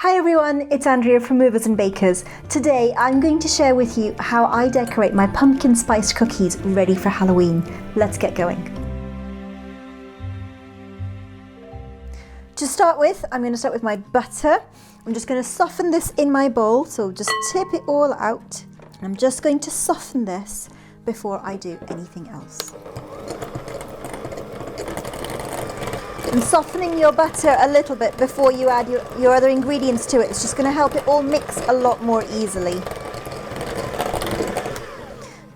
Hi everyone, it's Andrea from Movers and Bakers. Today I'm going to share with you how I decorate my pumpkin spice cookies ready for Halloween. Let's get going. To start with, I'm going to start with my butter. I'm just going to soften this in my bowl, so just tip it all out. And I'm just going to soften this before I do anything else. And softening your butter a little bit before you add your other ingredients to it. It's just going to help it all mix a lot more easily.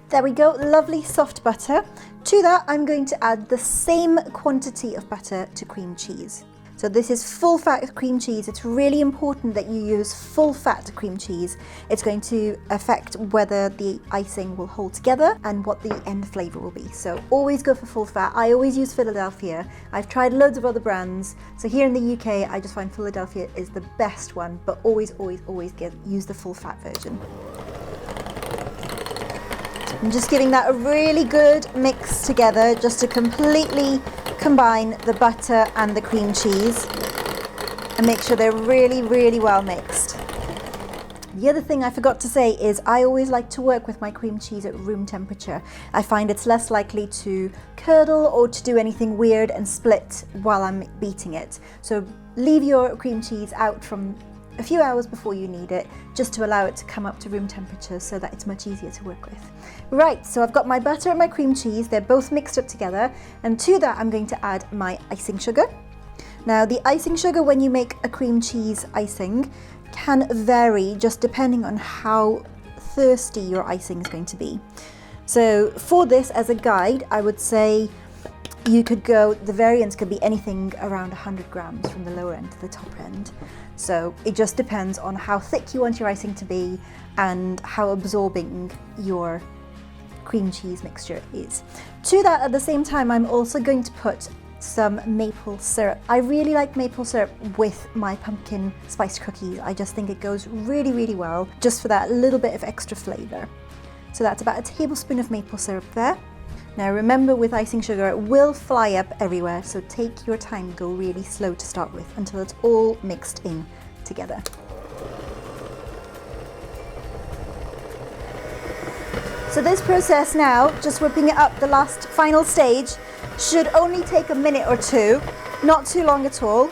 There we go, lovely soft butter. To that, I'm going to add the same quantity of butter to cream cheese. So this is full fat cream cheese. It's really important that you use full fat cream cheese. It's going to affect whether the icing will hold together and what the end flavour will be. So always go for full fat. I always use Philadelphia. I've tried loads of other brands. So here in the UK, I just find Philadelphia is the best one, but always use the full fat version. I'm just giving that a really good mix together just to completely combine the butter and the cream cheese and make sure they're really well mixed. The other thing I forgot to say is I always like to work with my cream cheese at room temperature. I find it's less likely to curdle or to do anything weird and split while I'm beating it. So leave your cream cheese out from a few hours before you need it, just to allow it to come up to room temperature so that it's much easier to work with. Right, so I've got my butter and my cream cheese, they're both mixed up together, and to that I'm going to add my icing sugar. Now the icing sugar when you make a cream cheese icing can vary just depending on how thirsty your icing is going to be. So for this as a guide, I would say you could go, the variance could be anything around 100 grams from the lower end to the top end. So it just depends on how thick you want your icing to be and how absorbing your cream cheese mixture is. To that, at the same time, I'm also going to put some maple syrup. I really like maple syrup with my pumpkin spice cookies. I just think it goes really well, just for that little bit of extra flavour. So that's about a tablespoon of maple syrup there. Now remember, with icing sugar, it will fly up everywhere, so take your time, go really slow to start with until it's all mixed in together. So this process now, just whipping it up, the last final stage, should only take a minute or two, not too long at all.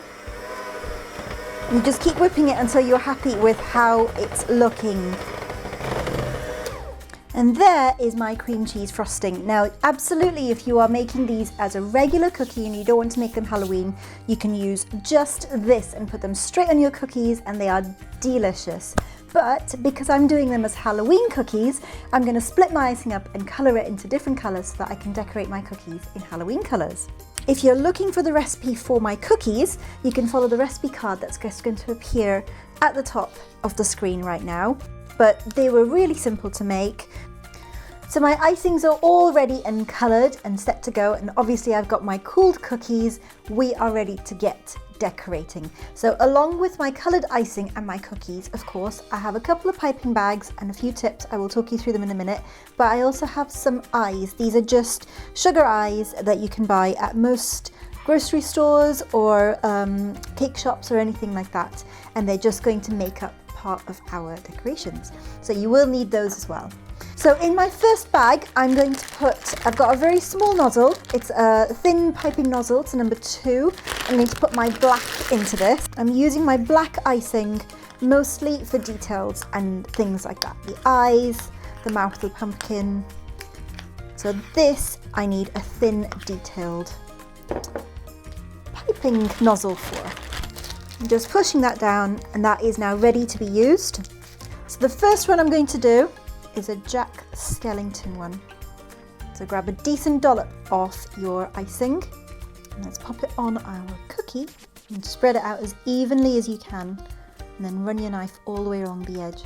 You just keep whipping it until you're happy with how it's looking. And there is my cream cheese frosting. Now, absolutely, if you are making these as a regular cookie and you don't want to make them Halloween, you can use just this and put them straight on your cookies and they are delicious. But because I'm doing them as Halloween cookies, I'm going to split my icing up and colour it into different colours so that I can decorate my cookies in Halloween colours. If you're looking for the recipe for my cookies, you can follow the recipe card that's just going to appear at the top of the screen right now. But they were really simple to make. So my icings are all ready and coloured and set to go, and obviously I've got my cooled cookies. We are ready to get decorating. So along with my coloured icing and my cookies, of course, I have a couple of piping bags and a few tips. I will talk you through them in a minute, but I also have some eyes. These are just sugar eyes that you can buy at most grocery stores or cake shops or anything like that, and they're just going to make up part of our decorations. So you will need those as well. So in my first bag, I'm going to put, I've got a very small nozzle. It's a thin piping nozzle, it's a number 2. I'm going to put my black into this. I'm using my black icing mostly for details and things like that. The eyes, the mouth of the pumpkin. So this, I need a thin, detailed piping nozzle for. I'm just pushing that down and that is now ready to be used. So the first one I'm going to do is a Jack Skellington one. So grab a decent dollop of your icing and let's pop it on our cookie and spread it out as evenly as you can, and then run your knife all the way along the edge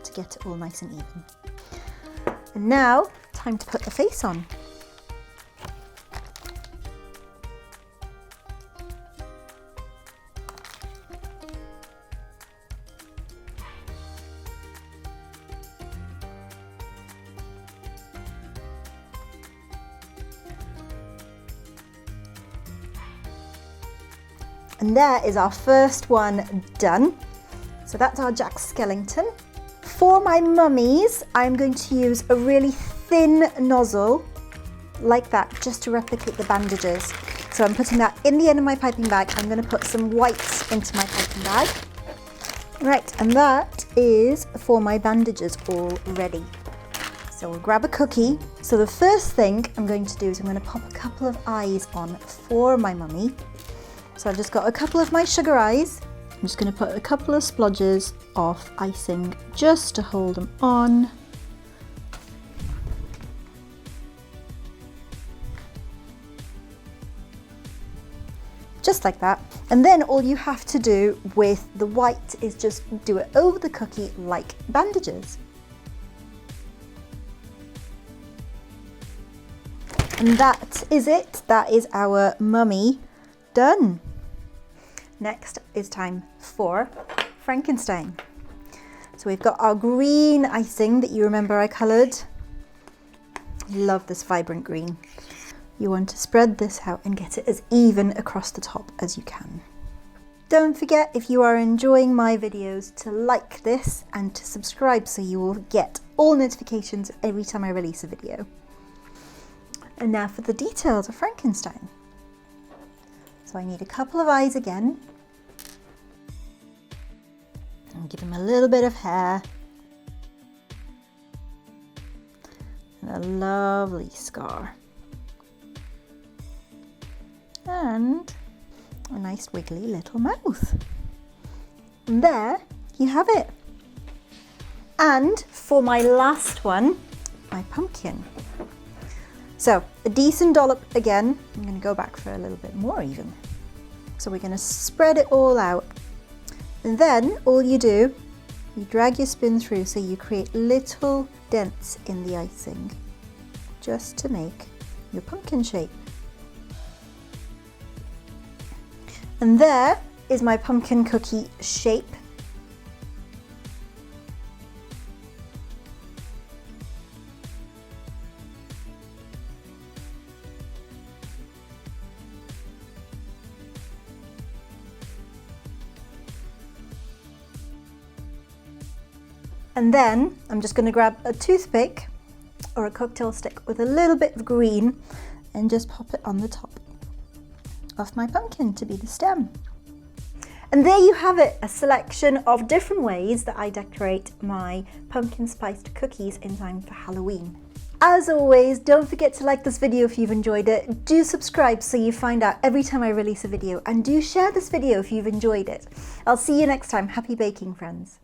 to get it all nice and even. And now, time to put the face on. And there is our first one done. So that's our Jack Skellington. For my mummies, I'm going to use a really thin nozzle like that, just to replicate the bandages. So I'm putting that in the end of my piping bag. I'm going to put some whites into my piping bag. Right, and that is for my bandages all ready. So we'll grab a cookie. So the first thing I'm going to do is I'm going to pop a couple of eyes on for my mummy. So I've just got a couple of my sugar eyes. I'm just going to put a couple of splodges of icing just to hold them on. Just like that. And then all you have to do with the white is just do it over the cookie like bandages. And that is it. That is our mummy done. Next is time for Frankenstein. So we've got our green icing that you remember I coloured. Love this vibrant green. You want to spread this out and get it as even across the top as you can. Don't forget, if you are enjoying my videos, to like this and to subscribe so you will get all notifications every time I release a video. And now for the details of Frankenstein. So I need a couple of eyes again. And give him a little bit of hair. And a lovely scar. And a nice wiggly little mouth. And there you have it. And for my last one, my pumpkin. So a decent dollop again. I'm going to go back for a little bit more even. So we're going to spread it all out. And then all you do, you drag your spoon through so you create little dents in the icing, just to make your pumpkin shape. And there is my pumpkin cookie shape. And then I'm just going to grab a toothpick or a cocktail stick with a little bit of green and just pop it on the top of my pumpkin to be the stem. And there you have it, a selection of different ways that I decorate my pumpkin spiced cookies in time for Halloween. As always, don't forget to like this video if you've enjoyed it. Do subscribe so you find out every time I release a video, and do share this video if you've enjoyed it. I'll see you next time. Happy baking, friends.